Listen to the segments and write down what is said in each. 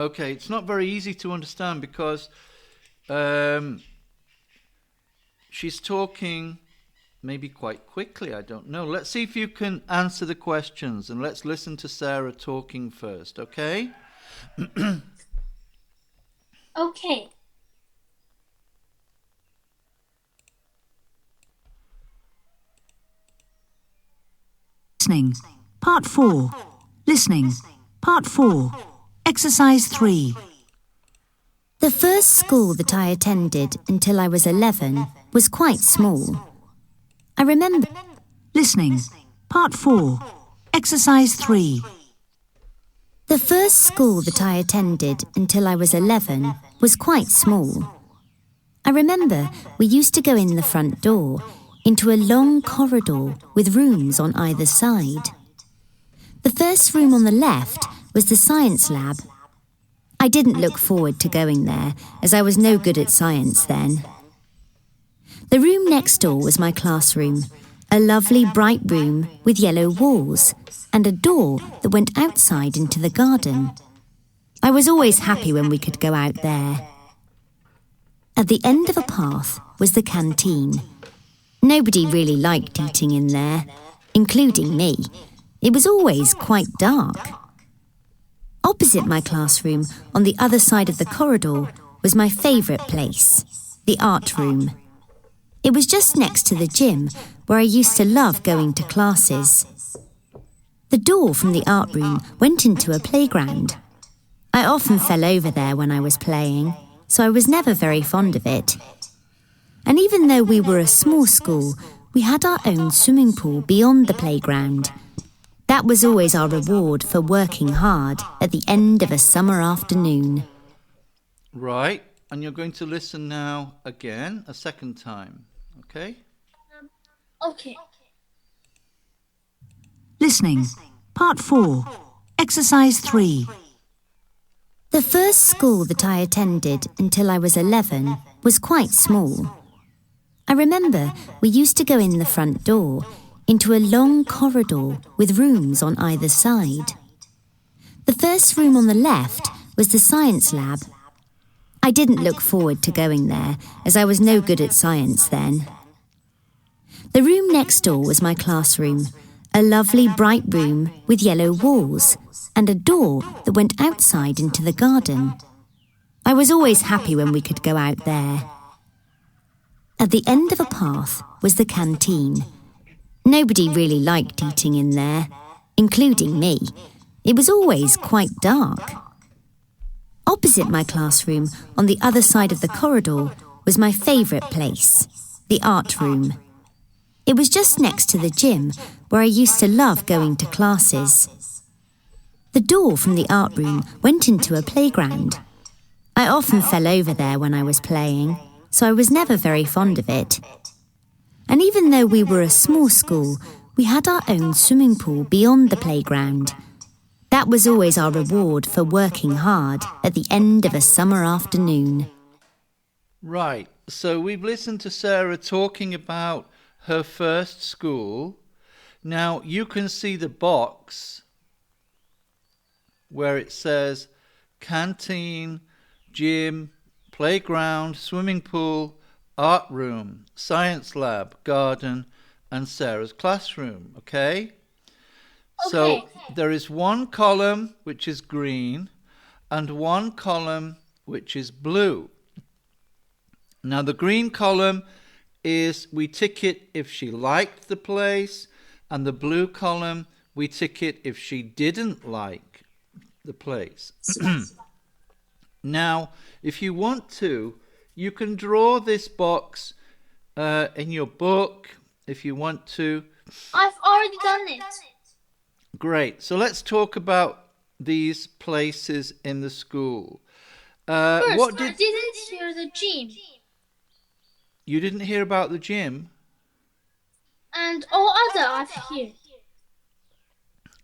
Okay, it's not very easy to understand because um, she's talking maybe quite quickly. I don't know. Let's see if you can answer the questions and let's listen to Sarah talking first, okay? Okay. Listening. Part 4. Listening. Part 4. Exercise 3. The first school that I attended until I was 11 was quite small. I remember... Listening. Part 4. Exercise 3. The first school that I attended until I was 11 was quite small. I remember we used to go in the front door into a long corridor with rooms on either side. The first room on the left was the science lab. I didn't look forward to going there, as I was no good at science then. The room next door was my classroom, a lovely bright room with yellow walls and a door that went outside into the garden. I was always happy when we could go out there. At the end of a path was the canteen. Nobody really liked eating in there, including me. It was always quite dark. Opposite my classroom, on the other side of the corridor, was my favourite place, the art room. It was just next to the gym, where I used to love going to classes. The door from the art room went into a playground. I often fell over there when I was playing, so I was never very fond of it. And even though we were a small school, we had our own swimming pool beyond the playground. That was always our reward for working hard at the end of a summer afternoon. Right, and you're going to listen now again, a second time, okay? Okay. Listening. Part 4. Exercise 3. The first school that I attended until I was 11 was quite small. I remember we used to go in the front door into a long corridor with rooms on either side. The first room on the left was the science lab. I didn't look forward to going there, as I was no good at science then. The room next door was my classroom, a lovely bright room with yellow walls and a door that went outside into the garden. I was always happy when we could go out there. At the end of a path was the canteen. Nobody really liked eating in there, including me. It was always quite dark. Opposite my classroom, on the other side of the corridor, was my favourite place, the art room. It was just next to the gym, where I used to love going to classes. The door from the art room went into a playground. I often fell over there when I was playing, so I was never very fond of it. And even though we were a small school, we had our own swimming pool beyond the playground. That was always our reward for working hard at the end of a summer afternoon. Right, so we've listened to Sarah talking about her first school. Now you can see the box where it says canteen, gym, playground, swimming pool, art room, science lab, garden, and Sarah's classroom, okay? So there is one column which is green and one column which is blue. Now the green column is we tick it if she liked the place, and the blue column we tick it if she didn't like the place. Now, if you want to, you can draw this box in your book if you want to. I've already done it. Great. So let's talk about these places in the school. First, I didn't hear the gym. You didn't hear about the gym? And all other I've heard.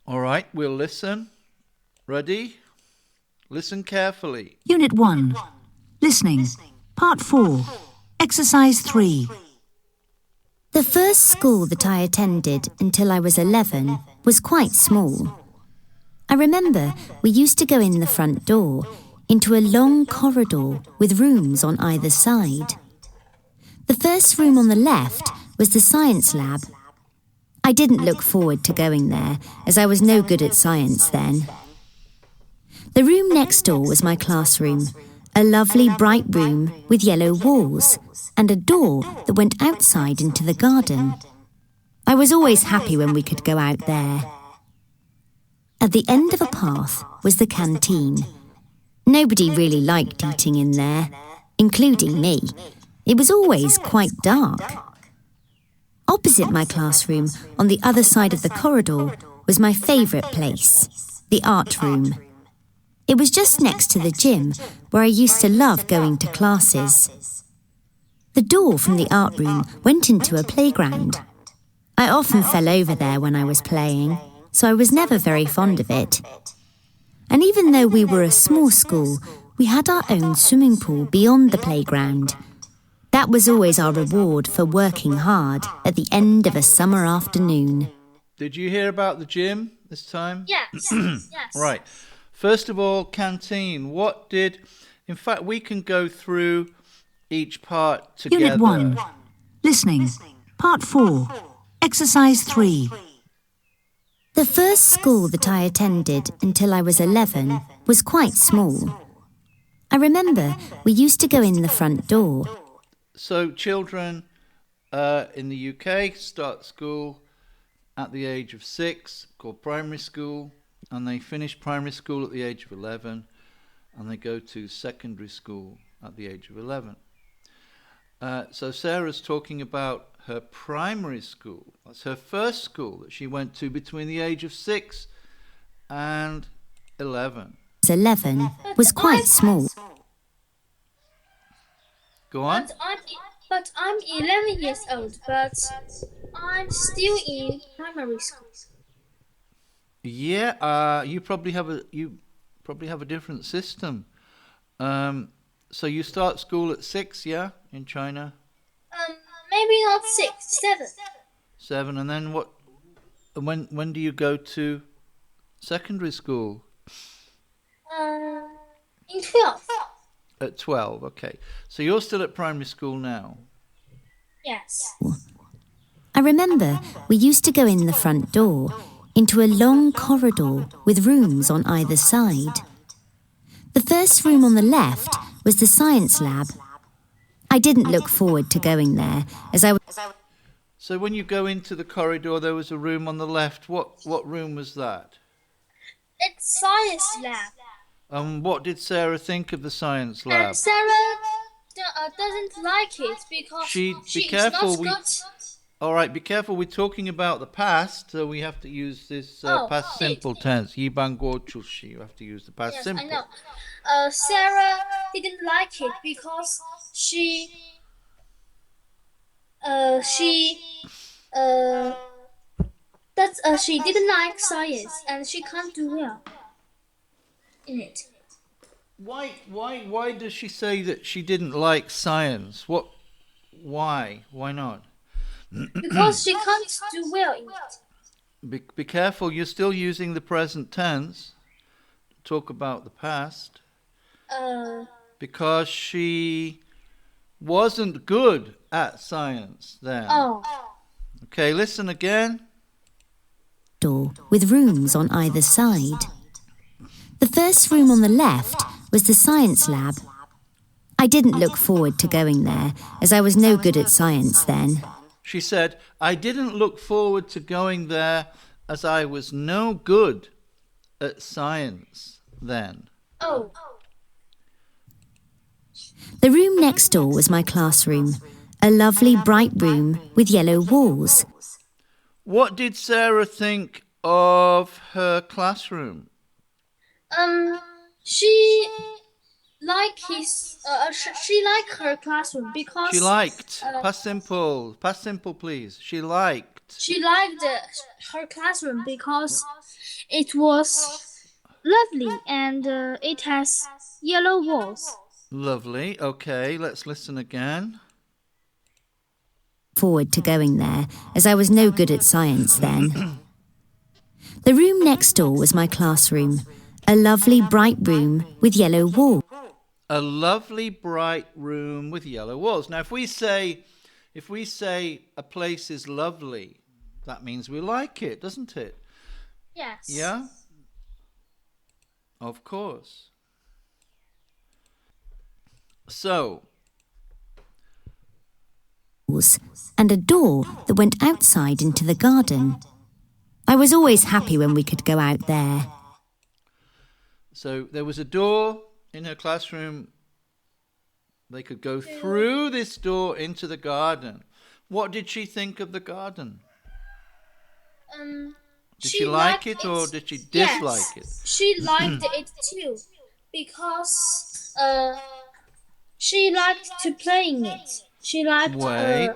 All right, we'll listen. Ready? Listen carefully. Unit 1. Listening. Part 4. Exercise 3. The first school that I attended until I was 11 was quite small. I remember we used to go in the front door into a long corridor with rooms on either side. The first room on the left was the science lab. I didn't look forward to going there, as I was no good at science then. The room next door was my classroom, a lovely bright room with yellow walls and a door that went outside into the garden. I was always happy when we could go out there. At the end of a path was the canteen. Nobody really liked eating in there, including me. It was always quite dark. Opposite my classroom, on the other side of the corridor, was my favourite place, the art room. It was just next to the gym, where I used to love going to classes. The door from the art room went into a playground. I often fell over there when I was playing, so I was never very fond of it. And even though we were a small school, we had our own swimming pool beyond the playground. That was always our reward for working hard at the end of a summer afternoon. Did you hear about the gym this time? Yes. Yes. Right. First of all, canteen. In fact, we can go through each part together. Unit 1. Listening. Part 4. Exercise 3. The first school that I attended until I was 11 was quite small. I remember we used to go in the front door. So children in the UK start school at the age of 6, called primary school, and they finish primary school at the age of 11, and they go to secondary school at the age of 11. So Sarah's talking about her primary school. That's her first school that she went to between the age of 6 and 11. 11 was quite small. Go on. But I'm 11 years old, but I'm still in primary school. Yeah, you probably have a different system. So you start school at 6, yeah, in China? Maybe not 6, 7. 7, and then what? When do you go to secondary school? In 12. At 12, okay. So you're still at primary school now? Yes. I remember we used to go in the front door into a long corridor with rooms on either side. The first room on the left was the science lab. I didn't look forward to going there, as I was... So when you go into the corridor, there was a room on the left. What room was that? It's science lab. What did Sarah think of the science lab? And Sarah doesn't like it because Be she careful, is not good. All right, be careful. We're talking about the past, so we have to use this past simple tense. 一般过去式. You have to use the past Yes, simple. I know. Sarah didn't like it because she didn't like science and she can't do well in it. Why does she say that she didn't like science? Why not? Because she can't do well in it. Be careful. You're still using the present tense to talk about the past. Because she wasn't good at science then. Oh. Okay, listen again. Door with rooms on either side. The first room on the left was the science lab. I didn't look forward to going there, as I was no good at science then. She said, I didn't look forward to going there as I was no good at science then. Oh. The room next door was my classroom, a lovely bright room with yellow walls. What did Sarah think of her classroom? She liked her classroom because She liked. Past simple, please. She liked. She liked her classroom because it was lovely and it has yellow walls. Lovely. Okay, let's listen again. Forward to going there, as I was no good at science then. The room next door was my classroom, A lovely bright room with yellow walls. A lovely bright room with yellow walls. Now, if we say a place is lovely, that means we like it, doesn't it? Yes. Yeah? Of course. So, And a door that went outside into the garden. I was always happy when we could go out there. so there was a door in her classroom. They could go through this door into the garden. What did she think of the garden? Did she like it or did she dislike it? She liked it too, because she liked to playing it. She liked. Wait.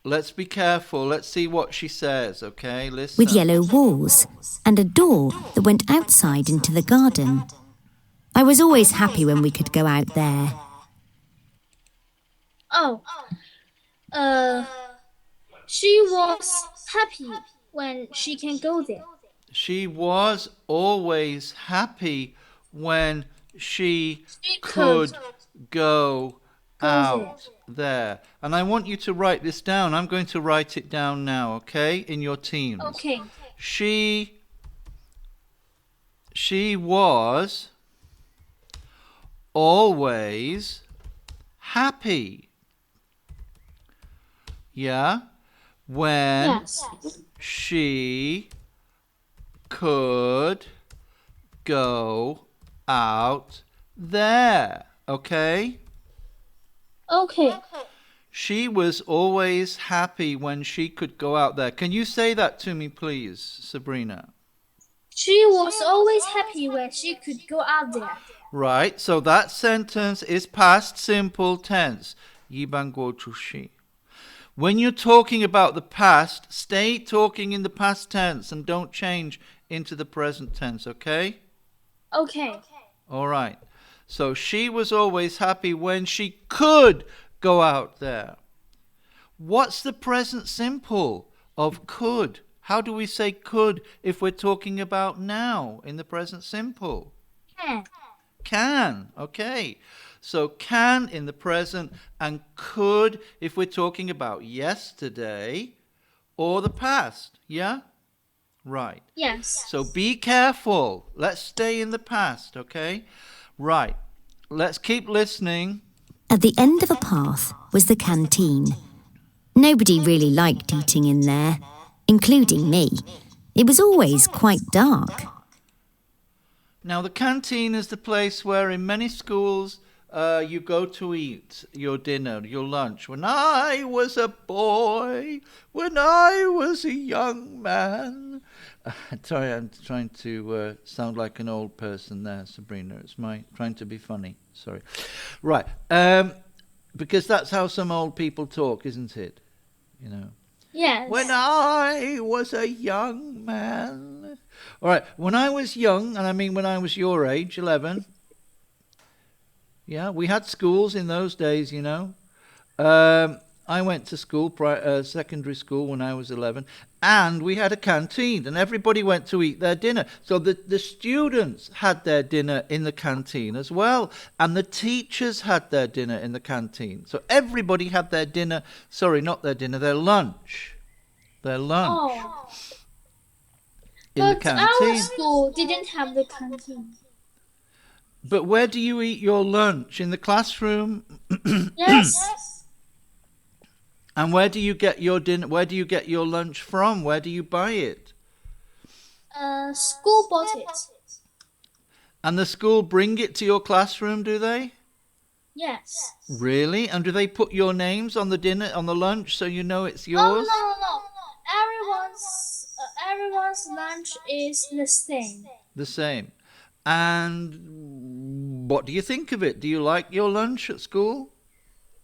Let's be careful. Let's see what she says, okay? Listen. With yellow walls and a door that went outside into the garden. I was always happy when we could go out there. She was happy when she can go there. She was always happy when she could could go out there. And I want you to write this down. I'm going to write it down now, okay? In your teams. Okay. She was always happy. Yeah? When Yes. she could go out there. Okay? Okay. She was always happy when she could go out there. Can you say that to me, please, Sabrina? She was always happy when she could go out there. Right, so that sentence is past simple tense. 一般过去式. When you're talking about the past, stay talking in the past tense and don't change into the present tense, okay? Okay. All right. So she was always happy when she could go out there. What's the present simple of could? How do we say could if we're talking about now in the present simple? Can. Can. Okay. So can in the present and could if we're talking about yesterday or the past. Yeah? Right. Yes. So be careful. Let's stay in the past, okay? Right. Let's keep listening. At the end of a path was the canteen. Nobody really liked eating in there, including me. It was always quite dark. Now, the canteen is the place where in many schools you go to eat your dinner, your lunch. When I was a boy, when I was a young man. Sorry, I'm trying to sound like an old person there, Sabrina. It's trying to be funny. Sorry. Right. Because that's how some old people talk, isn't it? You know. Yes. When I was a young man. All right. When I was young, and I mean when I was your age, 11. Yeah, we had schools in those days, you know. I went to school, secondary school, when I was 11, and we had a canteen, and everybody went to eat their dinner. So the students had their dinner in the canteen as well, and the teachers had their dinner in the canteen. So everybody had their dinner, sorry, not their dinner, their lunch. Their lunch in the But canteen. our school didn't have the canteen. But where do you eat your lunch? In the classroom? Yes. And where do you get your dinner? Where do you get your lunch from? Where do you buy it? School bought it. And the school bring it to your classroom, do they? Yes. Really? And do they put your names on the dinner, on the lunch, so you know it's Oh, yours? no. Everyone's lunch is the same. The same. And what do you think of it? Do you like your lunch at school?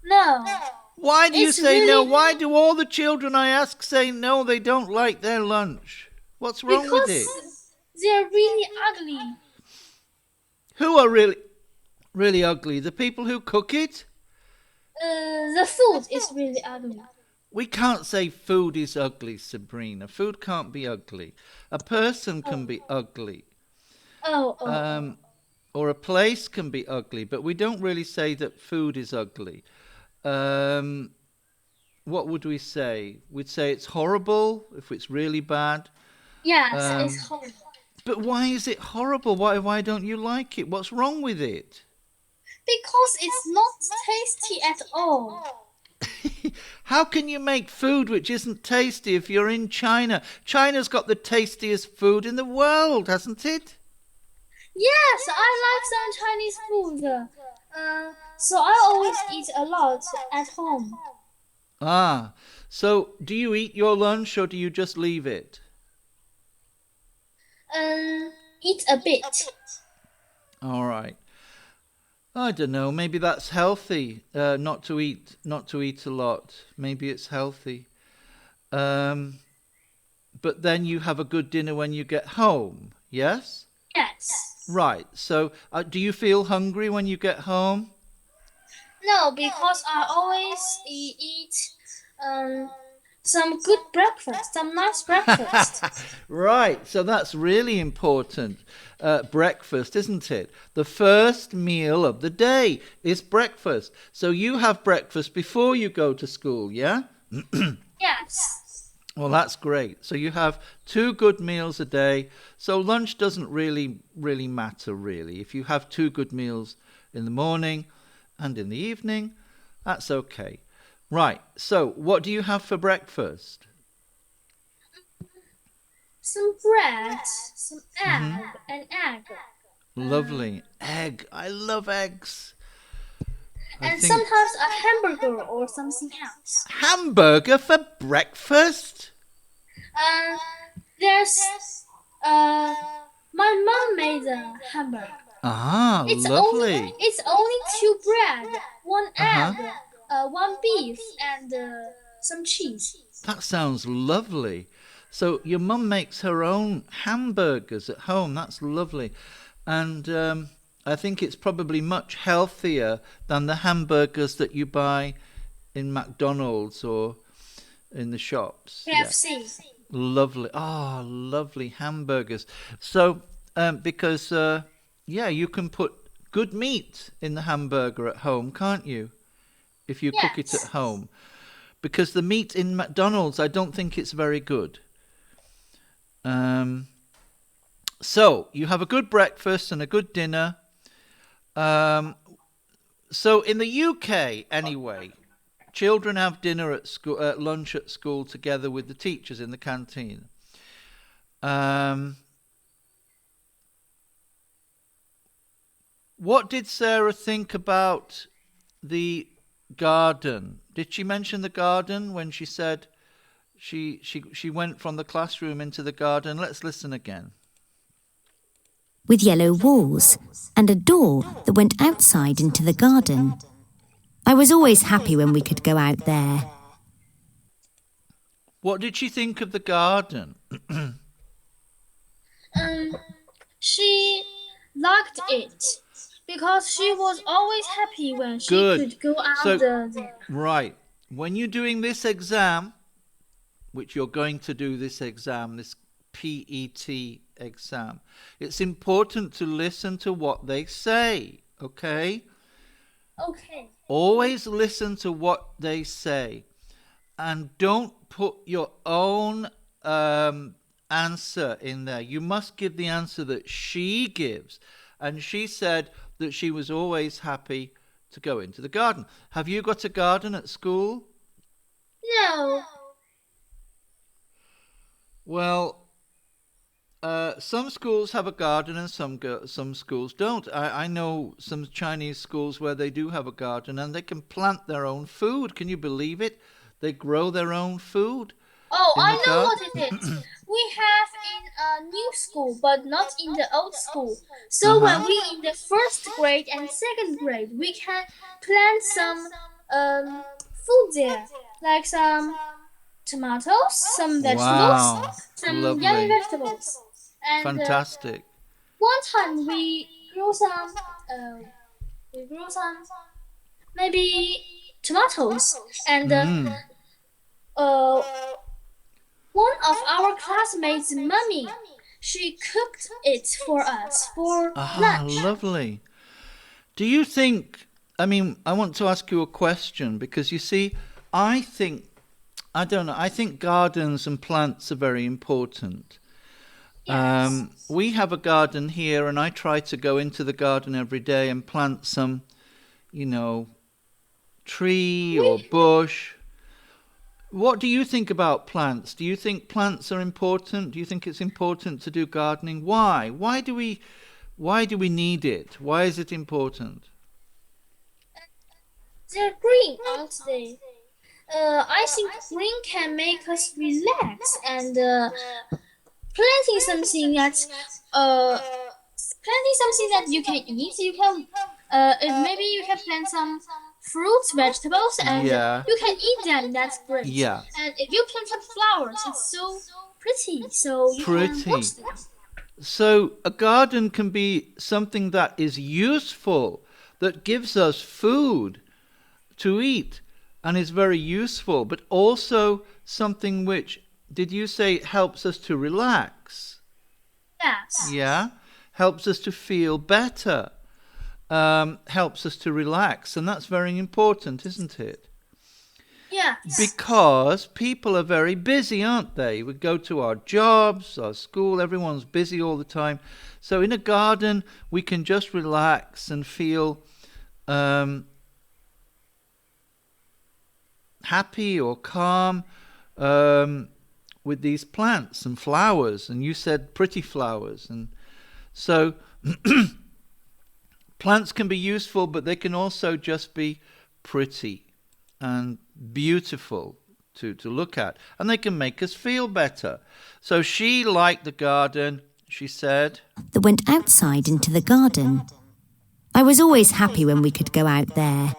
No. Why do you It's say no? really- Why do all the children I ask say no, they don't like their lunch? What's wrong with it? Because they're really ugly. Who are really ugly? The people who cook it? The food is really ugly. We can't say food is ugly, Sabrina. Food can't be ugly. A person can be ugly. Oh, oh, oh. Um, or a place can be ugly, but we don't really say that food is ugly. Um, what would we say? We'd say it's horrible if it's really bad. Yes, it's Um, horrible. but why is it horrible? Why don't you like it? What's wrong with it? Because it's not tasty at all. How can you make food which isn't tasty if you're in China? China's got the tastiest food in the world, hasn't it? Yes, I like some Chinese food. So I always eat a lot at home. Ah, so do you eat your lunch or do you just leave it? Eat a bit. All right. I don't know. Maybe that's healthy. Not to eat a lot. Maybe it's healthy. Um, but then you have a good dinner when you get home. Yes. Yes. Right. So, do you feel hungry when you get home? No, because I always eat um some good breakfast, some nice breakfast. Right. So that's really important. Breakfast, isn't it? The first meal of the day is breakfast. So you have breakfast before you go to school, yeah? Yes. Well, that's great. So you have two good meals a day. So lunch doesn't really matter, really. If you have two good meals in the morning and in the evening, that's okay. Right. So what do you have for breakfast? Some bread, some Hmm. an egg, Lovely. Egg. I love eggs. I and think sometimes a hamburger or something else. hamburger for breakfast? Uh, there's uh, my mom made a hamburger. Ah, It's only lovely. it's only two bread, one Uh-huh. egg, one beef, and some cheese. That sounds lovely. So your mum makes her own hamburgers at home. That's lovely. And I think it's probably much healthier than the hamburgers that you buy in McDonald's or in the shops. Yeah. KFC. Lovely. Ah, lovely hamburgers. So, because, yeah, you can put good meat in the hamburger at home, can't you? If you cook it at Yes. home. Because the meat in McDonald's, I don't think it's very good. Um, so, you have a good breakfast and a good dinner. Um, so, in the UK, anyway, children have dinner at school, lunch at school together with the teachers in the canteen. Um, what did Sarah think about the garden? Did she mention the garden when she said she went from the classroom into the garden? Let's listen again. with yellow walls and a door that went outside into the garden. I was always happy when we could go out there. What did she think of the garden? Um, she liked it because she was always happy when she Good. could go out So, there. right. When you're doing this exam, which you're going to do this exam, this PET exam, it's important to listen to what they say, okay? Okay. Always listen to what they say and don't put your own answer in there. You must give the answer that she gives. And she said that she was always happy to go into the garden. Have you got a garden at school? No. Well, some schools have a garden and some schools don't. I know some Chinese schools where they do have a garden and they can plant their own food. Can you believe it? They grow their own food Oh, in I the know garden. what it is. We have in a new school, but not in the old school. So Uh-huh. when we in the first grade and second grade, we can plant some food there, like some tomatoes, some vegetables, Wow, some yummy lovely, vegetables. And fantastic. one time we grew some maybe tomatoes, and Mm. uh, one of our classmates' mummy, she cooked it for us for lunch. Lovely. Do you think, I want to ask you a question because you see, I don't know, I think gardens and plants are very important. Yes. We have a garden here, and I try to go into the garden every day and plant some, tree or We bush. What do you think about plants? Do you think plants are important? Do you think it's important to do gardening? Why? Why do we need it? Why is it important? they're green, aren't they? I think green can make us relax, and planting something that uh planting something that you can eat. You can maybe you can plant some fruits, vegetables, and Yeah. you can eat them. That's great. Yeah. And if you plant some flowers, it's so pretty, so you can Pretty. watch them. So a garden can be something that is useful, that gives us food to eat and is very useful, but also something which, did you say, helps us to relax? Yes. Yeah? Helps us to feel better, helps us to relax, and that's very important, isn't it? Yes. Because people are very busy, aren't they? We go to our jobs, our school, everyone's busy all the time. So in a garden, we can just relax and feel happy or calm with these plants and flowers. And you said pretty flowers. And so plants can be useful, but they can also just be pretty and beautiful to look at. And they can make us feel better. So she liked the garden, she said. That went outside into the garden. I was always happy when we could go out there.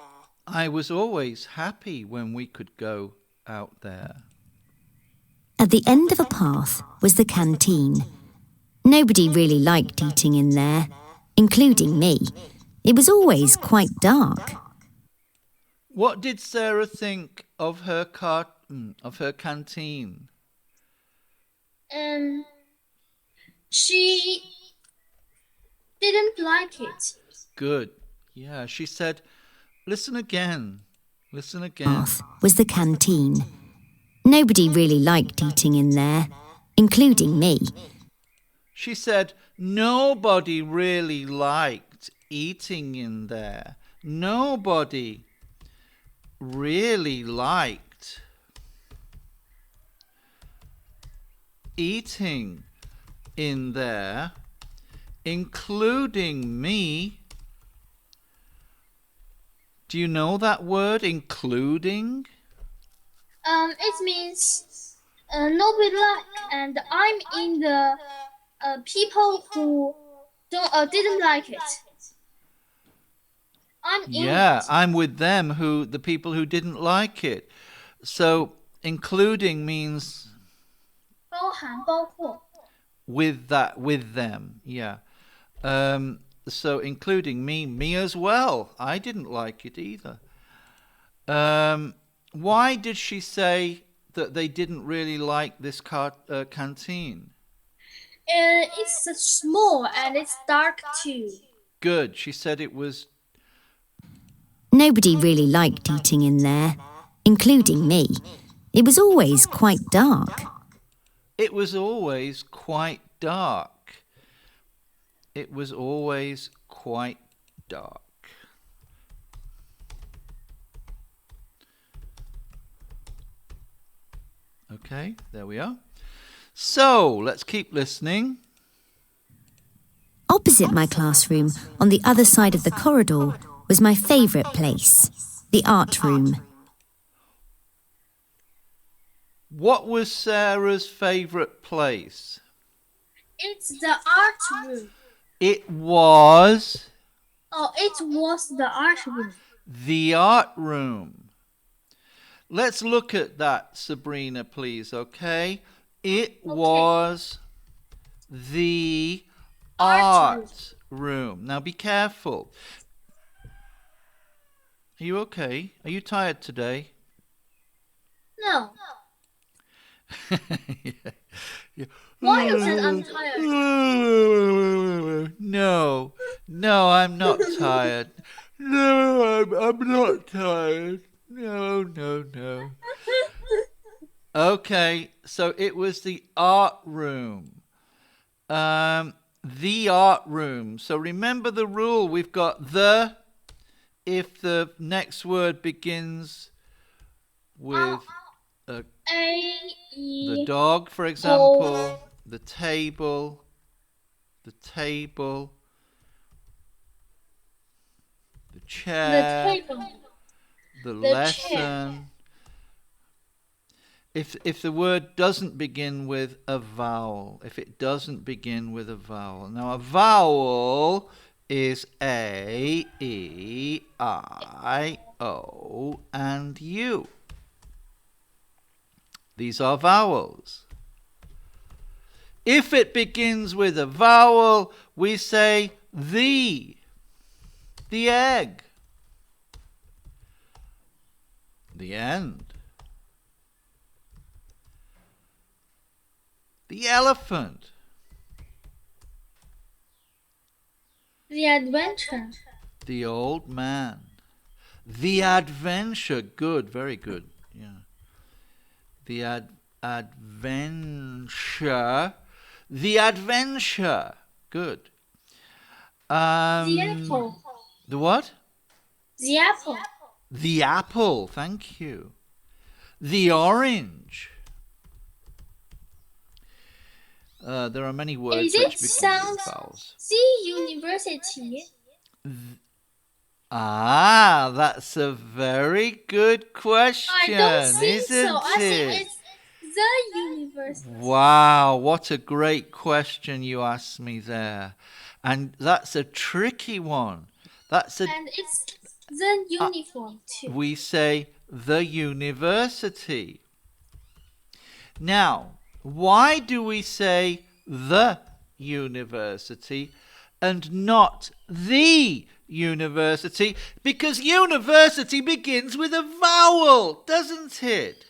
I was always happy when we could go out there. At the end of a path was the canteen. Nobody really liked eating in there, including me. It was always quite dark. What did Sarah think of her canteen? She didn't like it. Good. Yeah, she said, listen again. Listen again. Path was the canteen. Nobody really liked eating in there, including me. She said, nobody really liked eating in there. Nobody really liked eating in there, including me. Do you know that word, including? It means nobody like, and I'm in the people who didn't like it. I'm in Yeah, it. I'm with them, the people who didn't like it. So including means 包括 with them. Yeah. So including me as well. I didn't like it either. Why did she say that they didn't really like this canteen? It's small and it's dark too. Good. She said it was. Nobody really liked eating in there, including me. It was always quite dark. It was always quite dark. It was always quite dark. Okay, there we are. So, let's keep listening. Opposite my classroom, on the other side of the corridor, was my favourite place, the art room. What was Sarah's favourite place? It's the art room. It was Oh, it was the art room. the art room. Let's look at that, Sabrina, please, okay? It was the art room. Now be careful. Are you okay? Are you tired today? No. Yeah. Yeah. Why you said I'm tired? No, I'm not tired. No, I'm not tired. No. Okay, so it was the art room. The art room. So remember the rule. We've got the, if the next word begins with A the E dog, for example, the table, the the chair, table, the the chair. lesson. If the word doesn't begin with a vowel, now a vowel is A, E, I, O, and U. These are vowels. If it begins with a vowel, we say the egg, the end, the elephant, The adventure. the old man, the adventure. Good, very good. Yeah. The adventure. The adventure. Good. The apple. The what? The apple. The apple. Thank you. The orange. There are many words Is it which begin sound with vowels. the university? Ah, that's a very good question, I don't think isn't so. I think it? it's the university. Wow, what a great question you asked me there. And that's a tricky one. And it's the uniform too. We say the university. Now, why do we say the university and not the university? Because university begins with a vowel, doesn't it?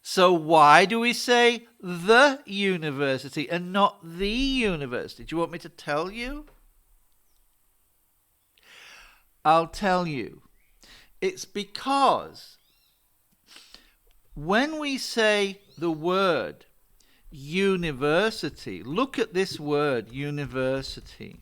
So why do we say the university and not the university? Do you want me to tell you? I'll tell you. It's because when we say the word university, look at this word university.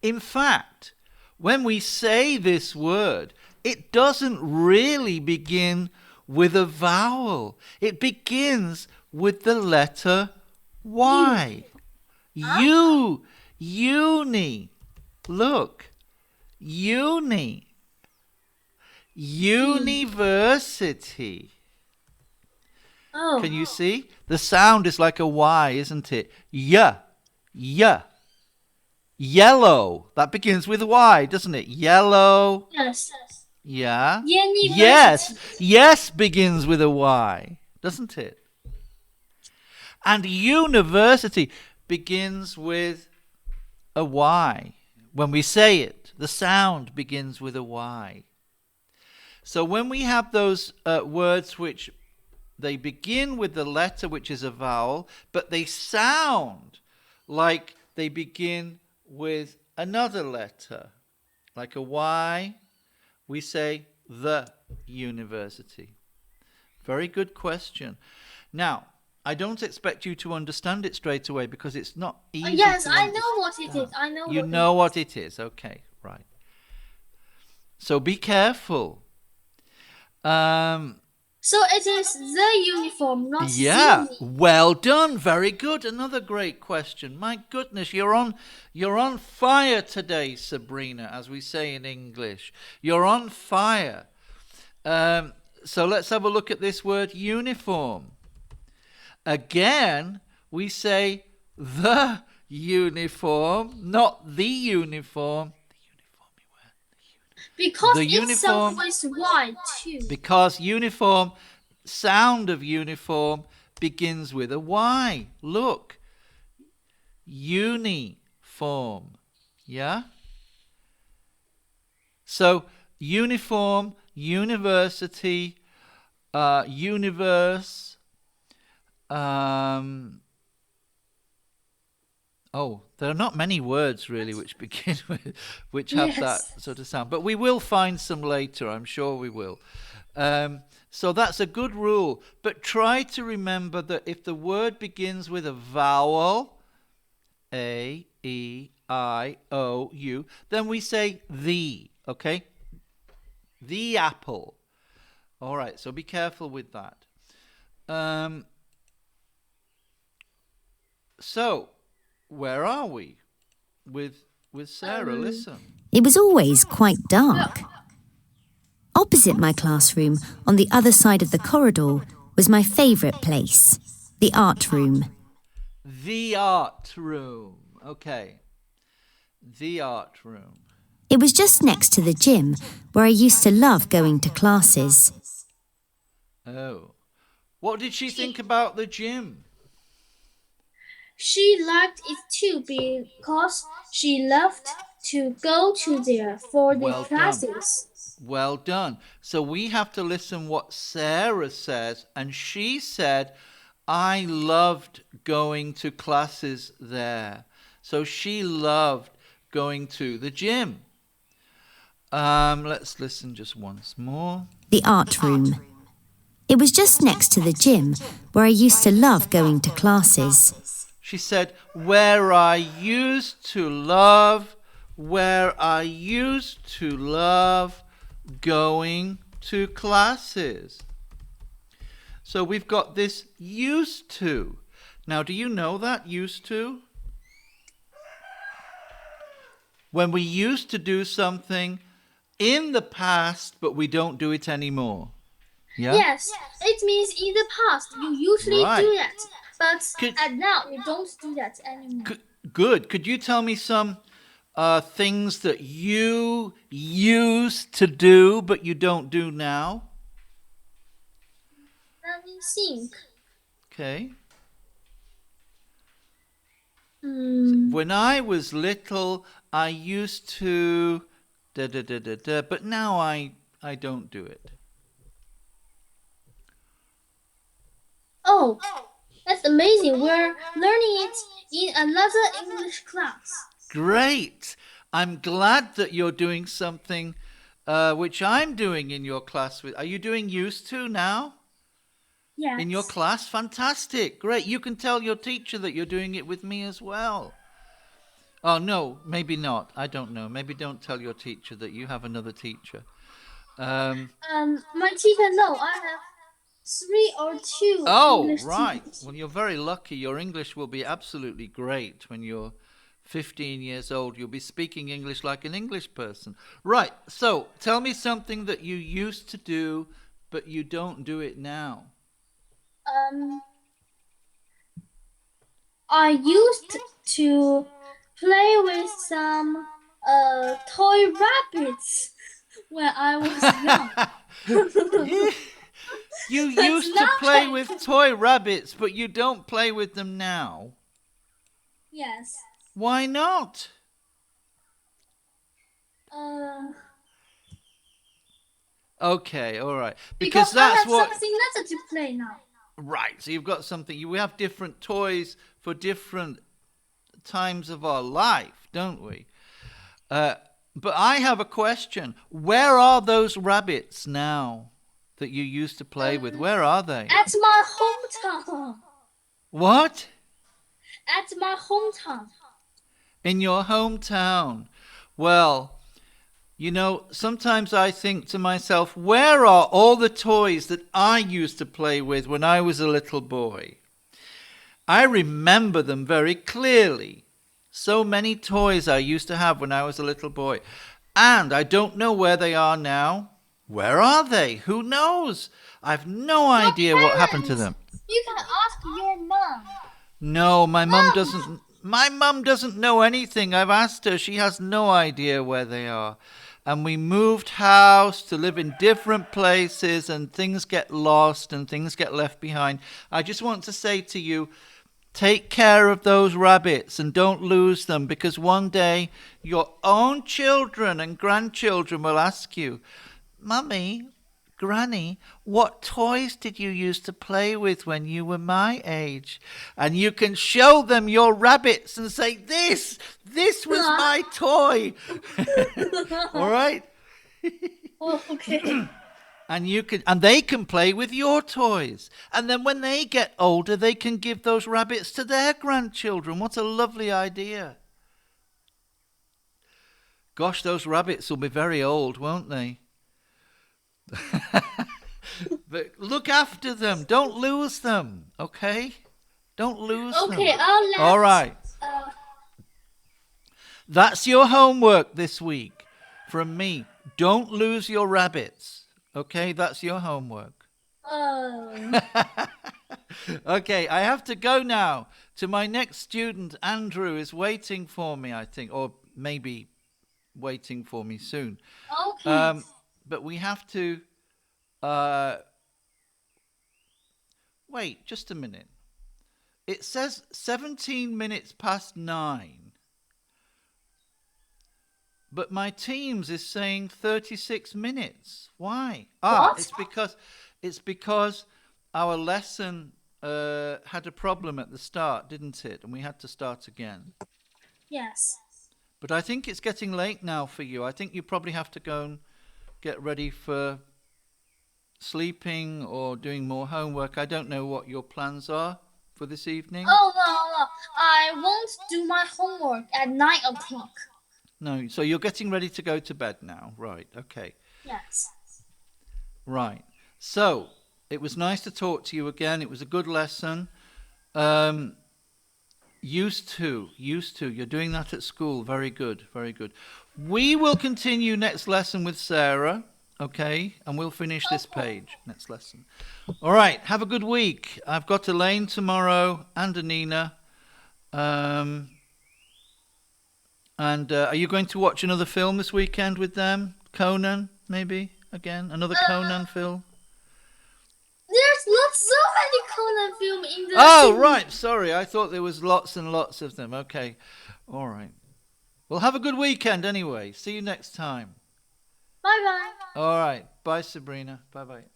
In fact, when we say this word, it doesn't really begin with a vowel. It begins with the letter Y. Uni. Look. Uni. University. Oh. Can you see? The sound is like a Y, isn't it? Yeah. Yellow. That begins with Y, doesn't it? Yellow. Yes. Yeah. University. Yes begins with a Y, doesn't it? And university begins with a Y. When we say it, the sound begins with a Y. So when we have those words which they begin with the letter which is a vowel, but they sound like they begin with another letter, like a Y, we say the university. Very good question. Now, I don't expect you to understand it straight away because it's not easy. Yes, to I understand. know what it is. You know what it is. Okay, right. So be careful. So it is the uniform, not Yeah, the well done. Very good. Another great question. My goodness, you're on fire today, Sabrina, as we say in English. You're on fire. So let's have a look at this word uniform. Again, we say the uniform, not the uniform. Because The it's uniform. sound with Y too. Because uniform, sound of uniform begins with a Y. Look. Uniform. Yeah? So uniform, university, universe. There are not many words really which begin with, which have that Yes. sort of sound, but we will find some later. I'm sure we will. So that's a good rule. But try to remember that if the word begins with a vowel, A, E, I, O, U, then we say the. Okay, the apple. All right. So be careful with that. So where are we with Sarah? Listen. It was always quite Look. dark. Opposite my classroom, on the other side of the corridor, was my favourite place, the art room. The art room. Okay. The art room. It was just next to the gym, where I used to love going to classes. Oh. What did she think about the gym? She liked it too because she loved to go to there for the Well done. classes. Well done. So we have to listen what Sarah says. And she said, I loved going to classes there. So she loved going to the gym. Let's listen just once more. The art room. It was just next to the gym, where I used to love going to classes. She said, where I used to love going to classes. So we've got this used to. Now, do you know that used to? When we used to do something in the past, but we don't do it anymore. Yeah? Yes, it means in the past you usually Right. do that, but Could- and now you don't do that anymore. Good. Could you tell me some things that you used to do, but you don't do now? Let me think. Okay. Hmm. When I was little, I used to but now I don't do it. Oh, that's amazing. We're learning it in another English class. Great. I'm glad that you're doing something which I'm doing in your class. Are you doing used to now? Yes. In your class? Fantastic. Great. You can tell your teacher that you're doing it with me as well. Oh, no, maybe not. I don't know. Maybe don't tell your teacher that you have another teacher. My teacher, no, I have 3 or 2 Oh, English right. teachers. Well, you're very lucky. Your English will be absolutely great when you're 15 years old. You'll be speaking English like an English person. Right. So tell me something that you used to do, but you don't do it now. I used to play with some toy rabbits when I was young. You That's used to not play it. with toy rabbits, but you don't play with them now. Yes. Why not? Okay, all right. Because I that's have what. something better to play now. Right. So you've got something. We have different toys for different times of our life, don't we? But I have a question. Where are those rabbits now that you used to play with? Where are they? At my hometown. What? At my hometown. In your hometown. Well, you know, sometimes I think to myself, where are all the toys that I used to play with when I was a little boy? I remember them very clearly. So many toys I used to have when I was a little boy. And I don't know where they are now. Where are they? Who knows? I've no idea what happened to them. You can ask your mom. No, my mum doesn't. My mum doesn't know anything. I've asked her. She has no idea where they are. And we moved house to live in different places, and things get lost and things get left behind. I just want to say to you, take care of those rabbits and don't lose them, because one day your own children and grandchildren will ask you, Mummy, Granny, what toys did you used to play with when you were my age? And you can show them your rabbits and say, this was my toy. All right? Oh, okay. And they can play with your toys. And then when they get older, they can give those rabbits to their grandchildren. What a lovely idea. Gosh, those rabbits will be very old, won't they? But look after them. Don't lose them, okay? Don't lose them. Okay, I'll let. All right. That's your homework this week from me. Don't lose your rabbits, okay? That's your homework. Oh. Okay, I have to go now to my next student. Andrew is waiting for me, I think, or maybe waiting for me soon. Okay. But we have to wait just a minute. It says 17 minutes past 9. But my Teams is saying 36 minutes. Why? What? It's because our lesson had a problem at the start, didn't it? And we had to start again. Yes. But I think it's getting late now for you. I think you probably have to go and get ready for sleeping or doing more homework. I don't know what your plans are for this evening. Oh, no. I won't do my homework at 9 o'clock. No, so you're getting ready to go to bed now. Right, okay. Yes. Right. So, it was nice to talk to you again. It was a good lesson. Used to. You're doing that at school. Very good, very good. We will continue next lesson with Sarah, okay? And we'll finish this page, next lesson. All right, have a good week. I've got Elaine tomorrow and Anina. And are you going to watch another film this weekend with them? Conan, maybe, again? Another Conan film? There's not so many Conan films in the Oh, city. right, sorry. I thought there was lots and lots of them. Okay, all right. Well, have a good weekend anyway. See you next time. Bye-bye. All right, bye, Sabrina. Bye-bye.